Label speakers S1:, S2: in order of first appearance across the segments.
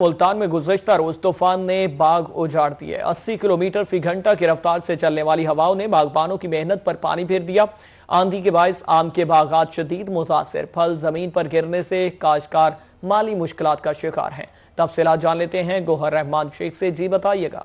S1: ملتان میں گزشتہ روز طوفان نے باغ اجاڑ دیے۔ 80 کلومیٹر فی گھنٹہ کی رفتار سے چلنے والی ہواؤں نے باغبانوں کی محنت پر پانی پھیر دیا۔ آندھی کے باعث آم کے باغات شدید متاثر، پھل زمین پر گرنے سے کاشتکار مالی مشکلات کا شکار ہیں۔ تفصیلات جان لیتے ہیں گوہر رحمان شیخ سے۔ جی بتائیے گا۔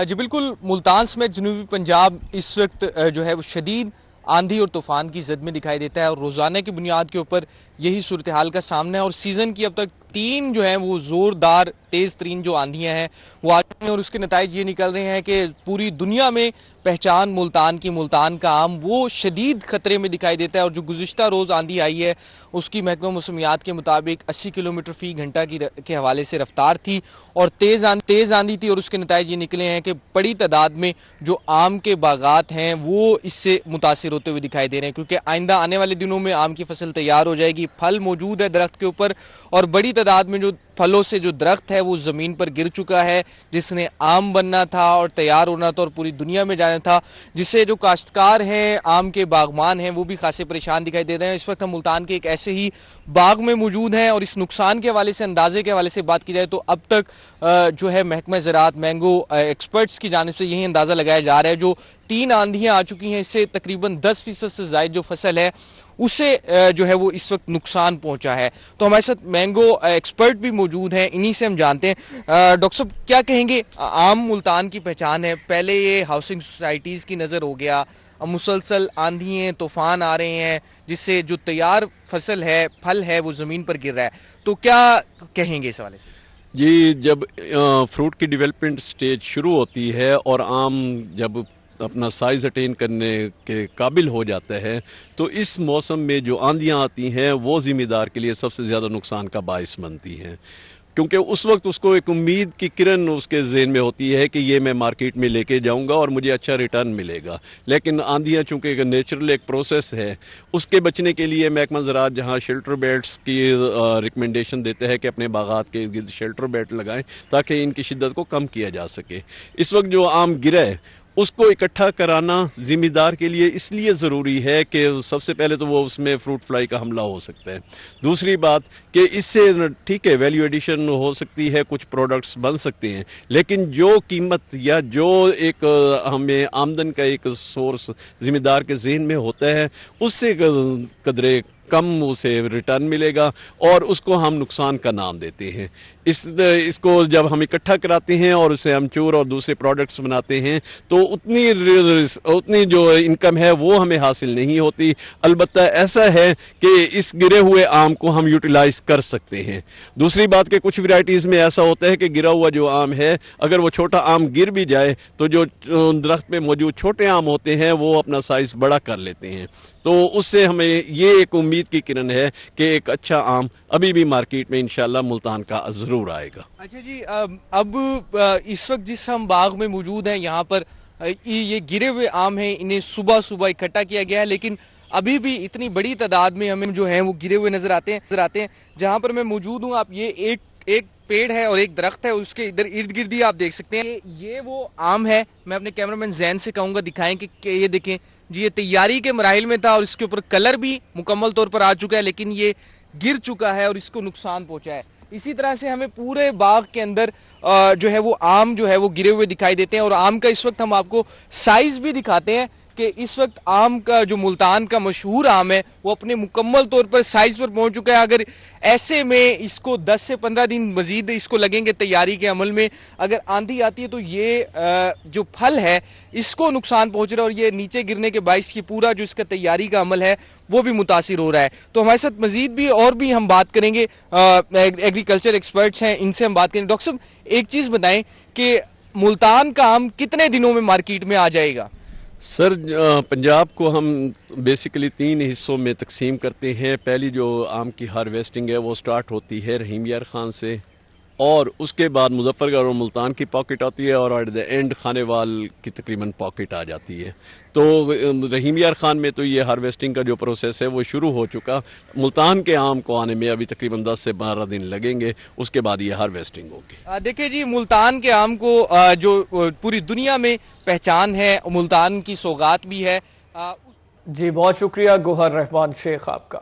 S2: جی بالکل، ملتان سمیت جنوبی پنجاب اس وقت جو ہے وہ شدید آندھی اور طوفان کی زد میں دکھائی دیتا ہے، اور روزانہ کی بنیاد کے اوپر یہی صورتحال کا سامنا ہے۔ اور سیزن کی اب تک 3 جو ہیں وہ زوردار تیز ترین جو آندھیاں ہیں وہ آ چکی ہیں، اور اس کے نتائج یہ نکل رہے ہیں کہ پوری دنیا میں پہچان ملتان کا آم وہ شدید خطرے میں دکھائی دیتا ہے۔ اور جو گزشتہ روز آندھی آئی ہے اس کی محکمہ موسمیات کے مطابق 80 کلومیٹر فی گھنٹہ کے حوالے سے رفتار تھی اور تیز آندھی تھی، اور اس کے نتائج یہ نکلے ہیں کہ بڑی تعداد میں جو آم کے باغات ہیں وہ اس سے متاثر ہوتے ہوئے دکھائی دے رہے ہیں، کیونکہ آئندہ آنے والے دنوں میں آم کی فصل تیار ہو جائے گی، پھل موجود ہے درخت کے اوپر، اور بڑی تعداد میں جو پھلوں سے جو درخت ہے وہ زمین پر گر چکا ہے، جس نے آم بننا تھا اور تیار ہونا تھا اور پوری دنیا میں جانا تھا، جس سے جو کاشتکار ہیں، آم کے باغبان ہیں، وہ بھی خاصے پریشان دکھائی دے رہے ہیں۔ اس وقت ہم ملتان کے ایک ایسے ہی باغ میں موجود ہیں، اور اس نقصان کے حوالے سے، اندازے کے حوالے سے بات کی جائے تو اب تک جو ہے محکمہ زراعت مینگو ایکسپرٹس کی جانب سے یہی اندازہ لگایا جا رہا ہے جو 3 آندھیاں آ چکی ہیں، اس سے تقریباً 10% سے زائد جو فصل ہے اسے جو ہے وہ اس وقت نقصان پہنچا ہے۔ تو ہمارے ساتھ مینگو ایکسپرٹ بھی موجود ہیں، انہی سے ہم جانتے ہیں۔ ڈاکٹر صاحب کیا کہیں گے، عام ملتان کی پہچان ہے، پہلے یہ ہاؤسنگ سوسائٹیز کی نظر ہو گیا، اب مسلسل آندھییں طوفان آ رہے ہیں جس سے جو تیار فصل ہے، پھل ہے، وہ زمین پر گر رہا ہے، تو کیا کہیں گے اس حوالے سے؟
S3: جی، جب فروٹ کی ڈیولپمنٹ سٹیج شروع ہوتی ہے اور آم جب اپنا سائز اٹین کرنے کے قابل ہو جاتا ہے تو اس موسم میں جو آندھیاں آتی ہیں وہ ذمہ دار کے لیے سب سے زیادہ نقصان کا باعث بنتی ہیں، کیونکہ اس وقت اس کو ایک امید کی کرن اس کے ذہن میں ہوتی ہے کہ یہ میں مارکیٹ میں لے کے جاؤں گا اور مجھے اچھا ریٹرن ملے گا۔ لیکن آندھیاں چونکہ ایک نیچرل ایک پروسیس ہے، اس کے بچنے کے لیے محکمہ زراعت جہاں شیلٹر بیلٹس کی ریکمنڈیشن دیتے ہیں کہ اپنے باغات کے ارد گرد شیلٹر بیلٹ لگائیں تاکہ ان کی شدت کو کم کیا جا سکے۔ اس وقت جو آم گرا ہے اس کو اکٹھا کرانا ذمہ دار کے لیے اس لیے ضروری ہے کہ سب سے پہلے تو وہ اس میں فروٹ فلائی کا حملہ ہو سکتا ہے، دوسری بات کہ اس سے ٹھیک ہے ویلیو ایڈیشن ہو سکتی ہے، کچھ پروڈکٹس بن سکتے ہیں، لیکن جو قیمت یا جو ایک ہمیں آمدن کا ایک سورس ذمہ دار کے ذہن میں ہوتا ہے اس سے قدرے کم اسے ریٹرن ملے گا، اور اس کو ہم نقصان کا نام دیتے ہیں۔ اس کو جب ہم اکٹھا کراتے ہیں اور اسے ہم چور اور دوسرے پروڈکٹس بناتے ہیں تو اتنی جو انکم ہے وہ ہمیں حاصل نہیں ہوتی۔ البتہ ایسا ہے کہ اس گرے ہوئے آم کو ہم یوٹیلائز کر سکتے ہیں۔ دوسری بات کہ کچھ ورائٹیز میں ایسا ہوتا ہے کہ گرا ہوا جو آم ہے اگر وہ چھوٹا آم گر بھی جائے تو جو درخت پہ موجود چھوٹے آم ہوتے ہیں وہ اپنا سائز بڑا کر لیتے ہیں، تو اس سے ہمیں یہ ایک امید کی کرن ہے کہ ایک اچھا آم ابھی بھی مارکیٹ میں انشاءاللہ ملتان کا ضرور آئے گا۔
S2: اچھا جی، اب اس وقت جس ہم باغ میں موجود ہیں یہاں پر یہ گرے ہوئے آم ہیں، انہیں صبح اکٹھا کیا گیا ہے، لیکن ابھی بھی اتنی بڑی تعداد میں ہمیں جو ہیں وہ گرے ہوئے نظر آتے ہیں۔ جہاں پر میں موجود ہوں، آپ یہ ایک پیڑ ہے اور ایک درخت ہے، اس کے ادھر ارد گرد ہی آپ دیکھ سکتے ہیں یہ وہ آم ہے۔ میں اپنے کیمرامین زین سے کہوں گا دکھائیں کہ یہ دیکھیں جی، یہ تیاری کے مراحل میں تھا اور اس کے اوپر کلر بھی مکمل طور پر آ چکا ہے، لیکن یہ گر چکا ہے اور اس کو نقصان پہنچا ہے۔ اسی طرح سے ہمیں پورے باغ کے اندر جو ہے وہ آم جو ہے وہ گرے ہوئے دکھائی دیتے ہیں، اور آم کا اس وقت ہم آپ کو سائز بھی دکھاتے ہیں کہ اس وقت آم کا جو ملتان کا مشہور آم ہے وہ اپنے مکمل طور پر سائز پر پہنچ چکا ہے۔ اگر ایسے میں اس کو 10 سے 15 دن مزید اس کو لگیں گے تیاری کے عمل میں، اگر آندھی آتی ہے تو یہ جو پھل ہے اس کو نقصان پہنچ رہا ہے، اور یہ نیچے گرنے کے باعث یہ پورا جو اس کا تیاری کا عمل ہے وہ بھی متاثر ہو رہا ہے۔ تو ہمارے ساتھ مزید بھی اور بھی ہم بات کریں گے، ایگریکلچر ایکسپرٹس ہیں، ان سے ہم بات کریں گے۔ ڈاکٹر صاحب ایک چیز بتائیں کہ ملتان کا آم کتنے دنوں میں مارکیٹ میں آ جائے گا؟
S3: سر، پنجاب کو ہم بیسیکلی 3 حصوں میں تقسیم کرتے ہیں۔ پہلی جو آم کی ہارویسٹنگ ہے وہ سٹارٹ ہوتی ہے رحیم یار خان سے، اور اس کے بعد مظفر گڑھ اور ملتان کی پاکٹ آتی ہے، اور ایٹ دا اینڈ کھانے وال کی تقریباً پاکٹ آ جاتی ہے۔ تو رحیم یار خان میں تو یہ ہارویسٹنگ کا جو پروسیس ہے وہ شروع ہو چکا، ملتان کے آم کو آنے میں ابھی تقریباً 10 سے 12 دن لگیں گے، اس کے بعد یہ ہارویسٹنگ ہوگی۔
S2: دیکھیں جی، ملتان کے آم کو جو پوری دنیا میں پہچان ہے، ملتان کی سوغات بھی ہے۔
S1: جی بہت شکریہ گوہر رحمان شیخ آپ کا۔